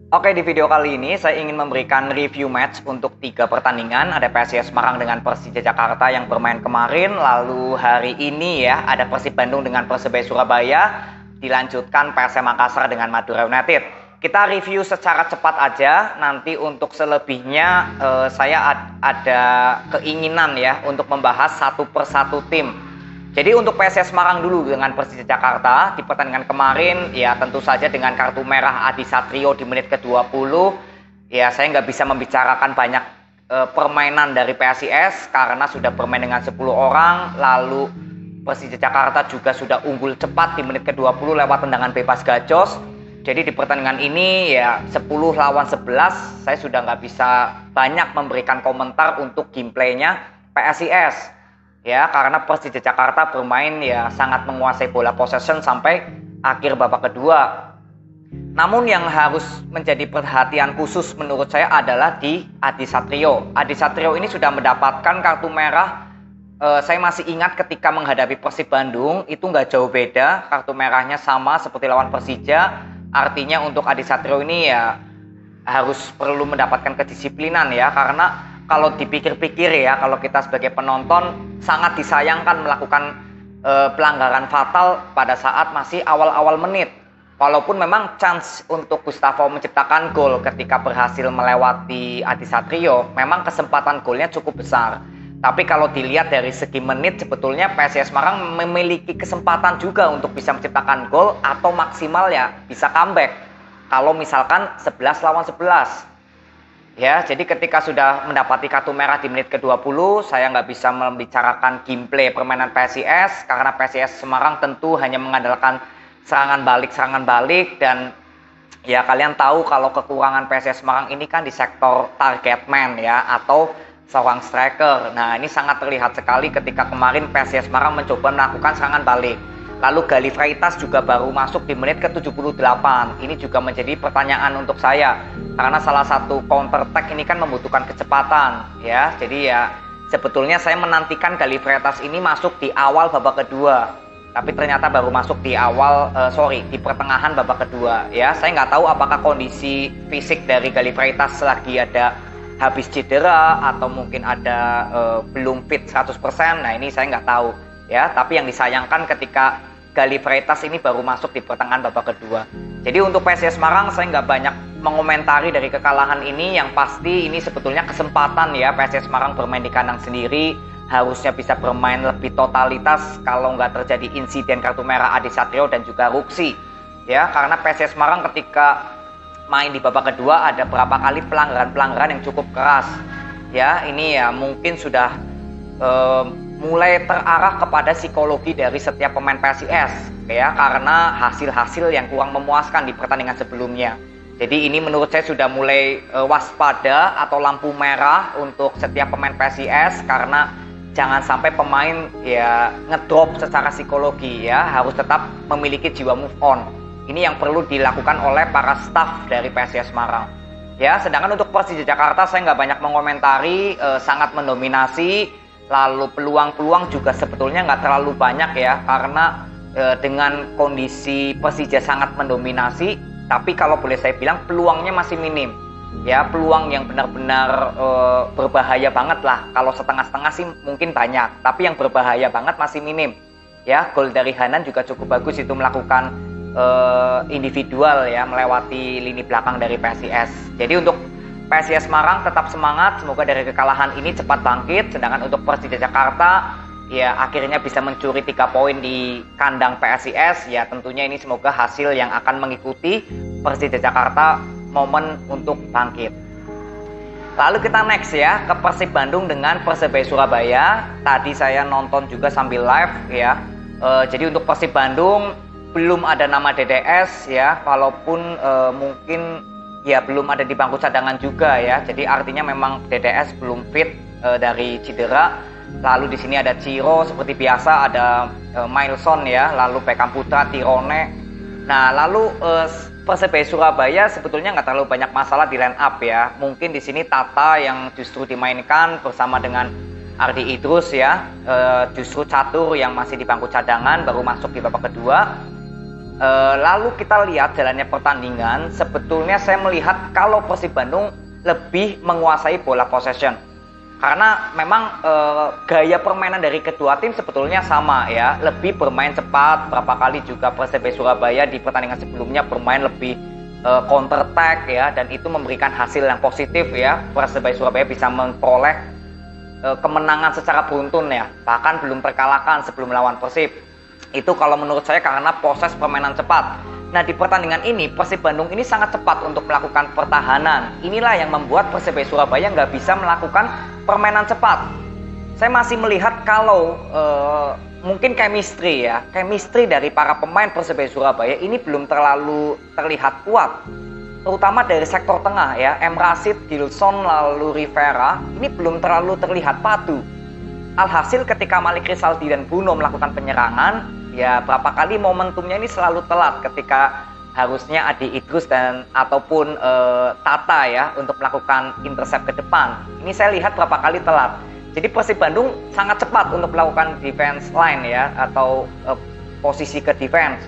Oke, di video kali ini saya ingin memberikan review match untuk 3 pertandingan. Ada PSIS Semarang dengan Persija Jakarta yang bermain kemarin. Lalu hari ini ya ada Persib Bandung dengan Persebaya Surabaya. Dilanjutkan PSM Makassar dengan Madura United. Kita review secara cepat aja. Nanti untuk selebihnya saya ada keinginan ya untuk membahas satu persatu tim. Jadi untuk PSIS Semarang dulu dengan Persija Jakarta di pertandingan kemarin ya tentu saja dengan kartu merah Adi Satrio di menit ke-20 ya saya nggak bisa membicarakan banyak permainan dari PSIS karena sudah bermain dengan 10 orang. Lalu Persija Jakarta juga sudah unggul cepat di menit ke-20 lewat tendangan bebas Gajos. Jadi di pertandingan ini ya 10 lawan 11 saya sudah nggak bisa banyak memberikan komentar untuk gameplaynya PSIS. Ya, karena Persija Jakarta bermain ya sangat menguasai bola possession sampai akhir babak kedua. Namun yang harus menjadi perhatian khusus menurut saya adalah di Adi Satrio. Adi Satrio ini sudah mendapatkan kartu merah. Saya masih ingat ketika menghadapi Persib Bandung itu nggak jauh beda, kartu merahnya sama seperti lawan Persija. Artinya untuk Adi Satrio ini ya harus perlu mendapatkan kedisiplinan ya, karena kalau dipikir-pikir ya, kalau kita sebagai penonton sangat disayangkan melakukan pelanggaran fatal pada saat masih awal-awal menit. Walaupun memang chance untuk Gustavo menciptakan gol ketika berhasil melewati Adi Satrio, memang kesempatan golnya cukup besar. Tapi kalau dilihat dari segi menit, sebetulnya PSIS Semarang memiliki kesempatan juga untuk bisa menciptakan gol atau maksimal ya bisa comeback. Kalau misalkan 11 lawan 11. Ya, jadi ketika sudah mendapati kartu merah di menit ke-20, saya nggak bisa membicarakan gameplay permainan PSIS karena PSIS Semarang tentu hanya mengandalkan serangan balik dan ya kalian tahu kalau kekurangan PSIS Semarang ini kan di sektor target man ya atau seorang striker. Nah, ini sangat terlihat sekali ketika kemarin PSIS Semarang mencoba melakukan serangan balik. Lalu Galih Freitas juga baru masuk di menit ke-78. Ini juga menjadi pertanyaan untuk saya. Karena salah satu counter attack ini kan membutuhkan kecepatan. Ya, jadi ya sebetulnya saya menantikan Galih Freitas ini masuk di awal babak kedua. Tapi ternyata baru masuk di di pertengahan babak kedua. Ya, saya nggak tahu apakah kondisi fisik dari Galih Freitas lagi ada habis cedera atau mungkin ada belum fit 100%. Nah, ini saya nggak tahu. Ya, tapi yang disayangkan ketika Galih Freitas ini baru masuk di pertengahan babak kedua. Jadi untuk PSIS Semarang saya nggak banyak mengomentari dari kekalahan ini. Yang pasti ini sebetulnya kesempatan ya PSIS Semarang bermain di kandang sendiri. Harusnya bisa bermain lebih totalitas kalau nggak terjadi insiden kartu merah Adi Satrio dan juga Ruksi. Ya, karena PSIS Semarang ketika main di babak kedua ada berapa kali pelanggaran-pelanggaran yang cukup keras. Ya, ini ya mungkin sudah mulai terarah kepada psikologi dari setiap pemain PSIS ya, karena hasil-hasil yang kurang memuaskan di pertandingan sebelumnya. Jadi ini menurut saya sudah mulai waspada atau lampu merah untuk setiap pemain PSIS karena jangan sampai pemain ya ngedrop secara psikologi ya, harus tetap memiliki jiwa move on. Ini yang perlu dilakukan oleh para staff dari PSIS Semarang. Ya, sedangkan untuk Persija Jakarta saya nggak banyak mengomentari, sangat mendominasi. Lalu peluang-peluang juga sebetulnya nggak terlalu banyak ya, karena dengan kondisi Persija sangat mendominasi, tapi kalau boleh saya bilang peluangnya masih minim. Ya, peluang yang benar-benar berbahaya banget lah. Kalau setengah-setengah sih mungkin banyak, tapi yang berbahaya banget masih minim. Ya, gol dari Hanan juga cukup bagus itu melakukan individual ya, melewati lini belakang dari PSIS. Jadi untuk PSIS Semarang tetap semangat, semoga dari kekalahan ini cepat bangkit. Sedangkan untuk Persija Jakarta ya akhirnya bisa mencuri 3 poin di kandang PSIS. Ya tentunya ini semoga hasil yang akan mengikuti Persija Jakarta momen untuk bangkit. Lalu kita next ya ke Persib Bandung dengan Persebaya Surabaya. Tadi saya nonton juga sambil live ya. Jadi untuk Persib Bandung belum ada nama DDS ya, walaupun mungkin ya belum ada di bangku cadangan juga ya. Jadi artinya memang DDS belum fit dari cedera. Lalu di sini ada Ciro seperti biasa, ada Mailson ya, lalu Beckham Putra, Tirone. Nah, lalu Persebaya Surabaya sebetulnya nggak terlalu banyak masalah di line up ya. Mungkin di sini Tata yang justru dimainkan bersama dengan Ardi Idrus ya. Justru Catur yang masih di bangku cadangan baru masuk di babak kedua. Lalu kita lihat jalannya pertandingan, sebetulnya saya melihat kalau Persib Bandung lebih menguasai bola possession. Karena memang gaya permainan dari kedua tim sebetulnya sama ya, lebih bermain cepat. Berapa kali juga Persebaya Surabaya di pertandingan sebelumnya bermain lebih counter attack ya, dan itu memberikan hasil yang positif ya. Persebaya Surabaya bisa memperoleh kemenangan secara beruntun ya, bahkan belum terkalahkan sebelum melawan Persib. Itu kalau menurut saya karena proses permainan cepat. Nah, di pertandingan ini Persib Bandung ini sangat cepat untuk melakukan pertahanan. Inilah yang membuat Persebaya Surabaya nggak bisa melakukan permainan cepat. Saya masih melihat kalau mungkin chemistry dari para pemain Persebaya Surabaya ini belum terlalu terlihat kuat. Terutama dari sektor tengah ya, M. Rashid, Gilson, lalu Rivera, ini belum terlalu terlihat padu. Alhasil ketika Malik Rizaldi dan Bruno melakukan penyerangan, ya berapa kali momentumnya ini selalu telat ketika harusnya Adi Idrus dan ataupun Tata ya untuk melakukan intercept ke depan. Ini saya lihat berapa kali telat. Jadi Persib Bandung sangat cepat untuk melakukan defense line ya, atau posisi ke defense.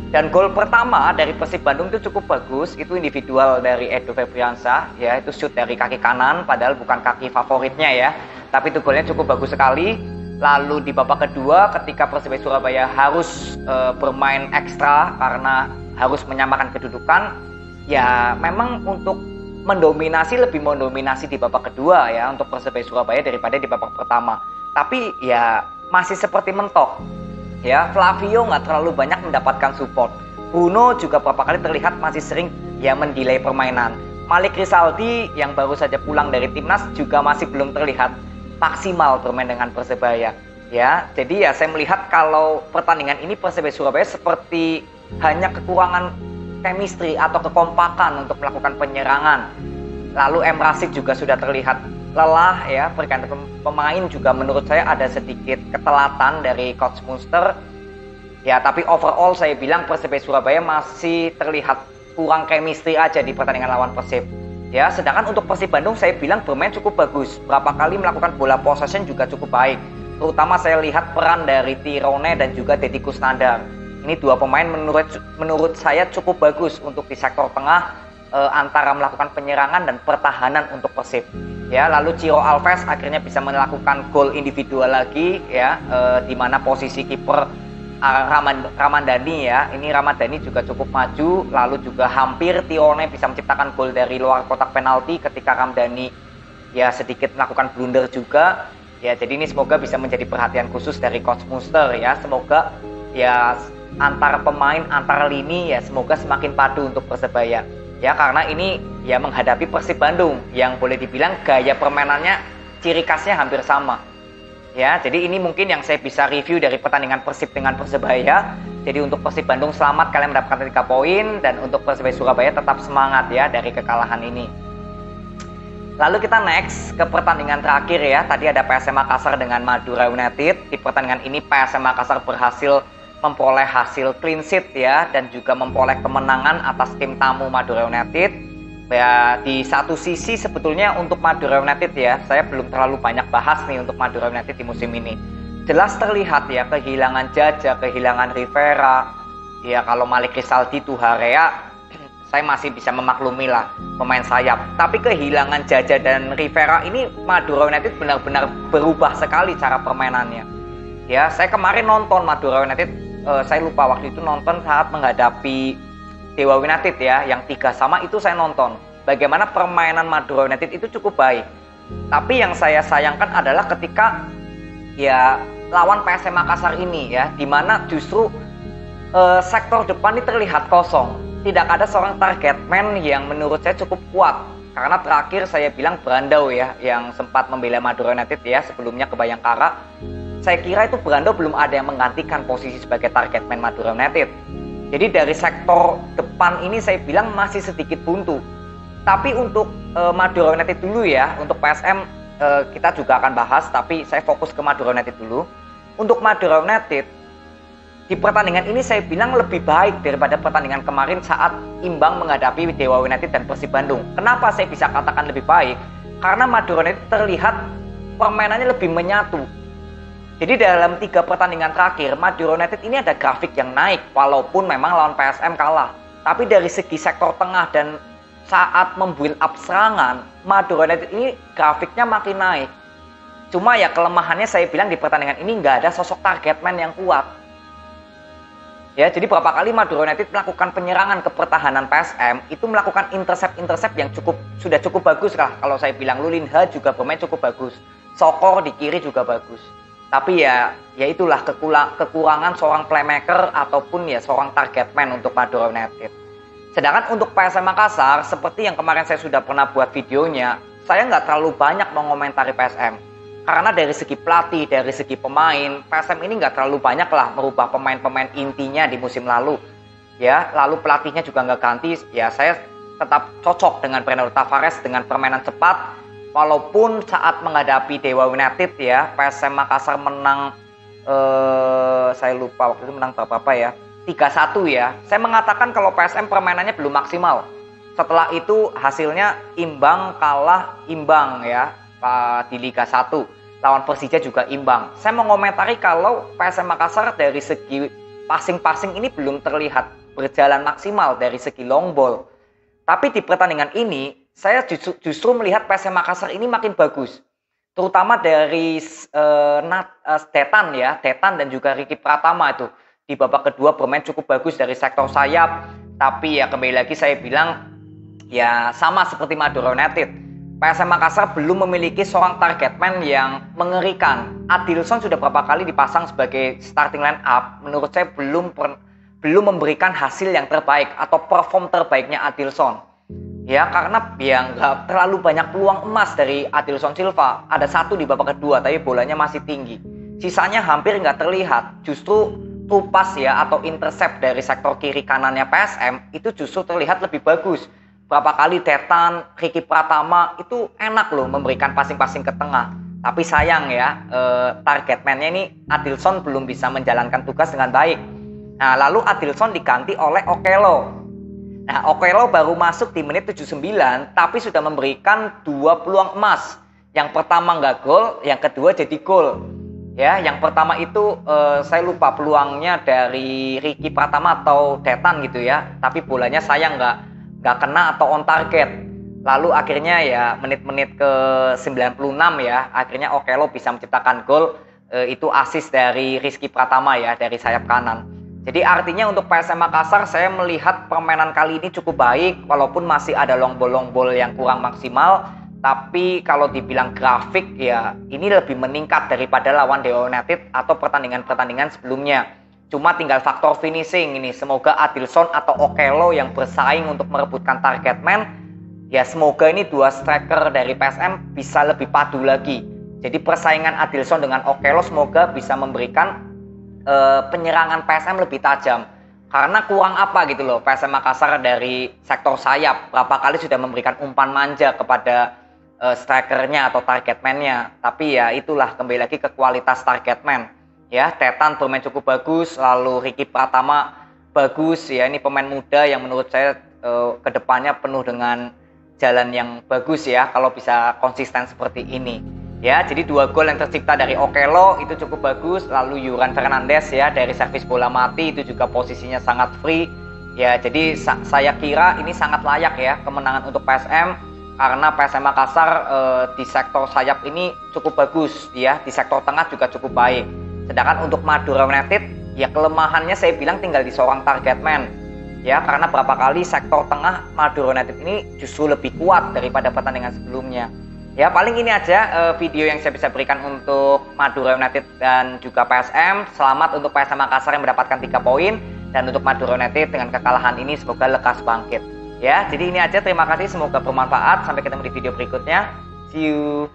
Dan gol pertama dari Persib Bandung itu cukup bagus, itu individual dari Edo Febriansyah ya, itu shoot dari kaki kanan padahal bukan kaki favoritnya ya. Tapi itu golnya cukup bagus sekali. Lalu di babak kedua ketika Persebaya Surabaya harus bermain ekstra karena harus menyamakan kedudukan, ya memang untuk lebih mendominasi di babak kedua ya untuk Persebaya Surabaya daripada di babak pertama. Tapi ya masih seperti mentok ya, Flavio nggak terlalu banyak mendapatkan support. Bruno juga beberapa kali terlihat masih sering ya mendelay permainan. Malik Rizaldi yang baru saja pulang dari timnas juga masih belum terlihat maksimal bermain dengan Persebaya ya. Jadi ya saya melihat kalau pertandingan ini Persebaya Surabaya seperti hanya kekurangan chemistry atau kekompakan untuk melakukan penyerangan. Lalu M. Rashid juga sudah terlihat lelah ya, bergantung pemain juga menurut saya ada sedikit ketelatan dari Coach Munster ya. Tapi overall saya bilang Persebaya Surabaya masih terlihat kurang chemistry aja di pertandingan lawan Persib ya. Sedangkan untuk Persib Bandung saya bilang bermain cukup bagus, berapa kali melakukan bola possession juga cukup baik. Terutama saya lihat peran dari Tirone dan juga Deddy Kusnandar. Ini dua pemain menurut saya cukup bagus untuk di sektor tengah antara melakukan penyerangan dan pertahanan untuk Persib ya. Lalu Ciro Alves akhirnya bisa melakukan gol individual lagi ya, di mana posisi kiper Ramadhani ya, ini Ramadhani juga cukup maju. Lalu juga hampir Tirone bisa menciptakan gol dari luar kotak penalti ketika Ramadhani ya sedikit melakukan blunder juga ya. Jadi ini semoga bisa menjadi perhatian khusus dari Coach Munster ya. Semoga ya antar pemain, antar lini ya semoga semakin padu untuk Persebaya ya, karena ini ya menghadapi Persib Bandung yang boleh dibilang gaya permainannya ciri khasnya hampir sama ya. Jadi ini mungkin yang saya bisa review dari pertandingan Persib dengan Persebaya. Jadi untuk Persib Bandung selamat kalian mendapatkan 3 poin, dan untuk Persebaya Surabaya tetap semangat ya dari kekalahan ini. Lalu kita next ke pertandingan terakhir ya. Tadi ada PSM Makassar dengan Madura United. Di pertandingan ini PSM Makassar berhasil memperoleh hasil clean sheet ya, dan juga memperoleh kemenangan atas tim tamu Madura United. Ya, di satu sisi sebetulnya untuk Madura United ya, saya belum terlalu banyak bahas nih untuk Madura United di musim ini. Jelas terlihat ya kehilangan Jaja, kehilangan Rivera. Ya kalau Malik Rizaldi Tuharea saya masih bisa memaklumi lah pemain sayap. Tapi kehilangan Jaja dan Rivera ini Madura United benar-benar berubah sekali cara permainannya. Ya, saya kemarin nonton Madura United, saya lupa waktu itu nonton saat menghadapi Dewa United ya, yang 3-3 itu saya nonton. Bagaimana permainan Madura United itu cukup baik. Tapi yang saya sayangkan adalah ketika ya lawan PSM Makassar ini ya, dimana justru sektor depan ini terlihat kosong. Tidak ada seorang target man yang menurut saya cukup kuat. Karena terakhir saya bilang Brandao ya, yang sempat membela Madura United ya sebelumnya ke Bayangkara. Saya kira itu Brandao belum ada yang menggantikan posisi sebagai target man Madura United. Jadi dari sektor depan ini saya bilang masih sedikit buntu. Tapi untuk Madura United dulu ya, untuk PSM kita juga akan bahas, tapi saya fokus ke Madura United dulu. Untuk Madura United, di pertandingan ini saya bilang lebih baik daripada pertandingan kemarin saat imbang menghadapi Dewa United dan Persib Bandung. Kenapa saya bisa katakan lebih baik? Karena Madura United terlihat permainannya lebih menyatu. Jadi dalam 3 pertandingan terakhir, Madura United ini ada grafik yang naik walaupun memang lawan PSM kalah. Tapi dari segi sektor tengah dan saat membuild up serangan, Madura United ini grafiknya makin naik. Cuma ya kelemahannya saya bilang di pertandingan ini nggak ada sosok target man yang kuat. Ya, jadi berapa kali Madura United melakukan penyerangan ke pertahanan PSM itu melakukan intercept yang sudah cukup bagus lah. Kalau saya bilang Lulinha juga bermain cukup bagus. Sokor di kiri juga bagus. Tapi ya itulah kekurangan seorang playmaker ataupun ya seorang target man untuk Madura United. Sedangkan untuk PSM Makassar, seperti yang kemarin saya sudah pernah buat videonya, saya nggak terlalu banyak mengomentari PSM. Karena dari segi pelatih, dari segi pemain, PSM ini nggak terlalu banyak lah merubah pemain-pemain intinya di musim lalu. Ya, lalu pelatihnya juga nggak ganti. Ya, saya tetap cocok dengan Breno Tavares dengan permainan cepat. Walaupun saat menghadapi Dewa United ya, PSM Makassar menang, saya lupa waktu itu menang berapa ya, 3-1 ya. Saya mengatakan kalau PSM permainannya belum maksimal. Setelah itu hasilnya imbang, kalah, imbang ya di Liga 1. Lawan Persija juga imbang. Saya mengomentari kalau PSM Makassar dari segi passing ini belum terlihat berjalan maksimal dari segi long ball. Tapi di pertandingan ini, saya justru melihat PSM Makassar ini makin bagus. Terutama dari Tetan dan juga Ricky Pratama itu. Di babak kedua bermain cukup bagus dari sektor sayap. Tapi ya kembali lagi saya bilang, ya sama seperti Madura United. PSM Makassar belum memiliki seorang target man yang mengerikan. Adilson sudah berapa kali dipasang sebagai starting line up, menurut saya belum memberikan hasil yang terbaik atau perform terbaiknya Adilson. Ya karena ya nggak terlalu banyak peluang emas dari Adilson Silva. Ada 1 di babak kedua, tapi bolanya masih tinggi. Sisanya hampir nggak terlihat. Justru tupas ya atau intercept dari sektor kiri kanannya PSM itu justru terlihat lebih bagus. Berapa kali Tetan, Ricky Pratama itu enak loh memberikan passing-passing ke tengah. Tapi sayang ya, target man-nya ini Adilson belum bisa menjalankan tugas dengan baik. Nah, lalu Adilson diganti oleh Okello. Nah, Okello baru masuk di menit 79, tapi sudah memberikan 2 peluang emas. Yang pertama nggak gol, yang kedua jadi gol. Ya, yang pertama itu saya lupa peluangnya dari Ricky Pratama atau Tetan gitu ya. Tapi bolanya sayang nggak kena atau on target. Lalu akhirnya ya menit-menit ke 96 ya, akhirnya Okello bisa menciptakan gol. Itu assist dari Rizky Pratama ya, dari sayap kanan. Jadi artinya untuk PSM Makassar saya melihat permainan kali ini cukup baik, walaupun masih ada long ball yang kurang maksimal. Tapi kalau dibilang grafik ya ini lebih meningkat daripada lawan Dewa United atau pertandingan-pertandingan sebelumnya. Cuma tinggal faktor finishing ini. Semoga Adilson atau Okello yang bersaing untuk merebutkan target man. Ya semoga ini 2 striker dari PSM bisa lebih padu lagi. Jadi persaingan Adilson dengan Okello semoga bisa memberikan penyerangan PSM lebih tajam. Karena kurang apa gitu loh PSM Makassar dari sektor sayap. Berapa kali sudah memberikan umpan manja kepada strikernya atau target man-nya. Tapi ya itulah kembali lagi ke kualitas target man. Ya, Tetan bermain cukup bagus, lalu Ricky Pratama bagus ya, ini pemain muda yang menurut saya kedepannya penuh dengan jalan yang bagus ya kalau bisa konsisten seperti ini. Ya, jadi 2 gol yang tercipta dari Okello itu cukup bagus, lalu Yuran Fernandes ya dari servis bola mati itu juga posisinya sangat free. Ya, jadi saya kira ini sangat layak ya kemenangan untuk PSM karena PSM Makassar di sektor sayap ini cukup bagus ya, di sektor tengah juga cukup baik. Sedangkan untuk Madura United, ya kelemahannya saya bilang tinggal di seorang target man. Ya, karena berapa kali sektor tengah Madura United ini justru lebih kuat daripada pertandingan sebelumnya. Ya, paling ini aja video yang saya bisa berikan untuk Madura United dan juga PSM. Selamat untuk PSM Makassar yang mendapatkan 3 poin. Dan untuk Madura United dengan kekalahan ini semoga lekas bangkit. Ya, jadi ini aja. Terima kasih. Semoga bermanfaat. Sampai ketemu di video berikutnya. See you.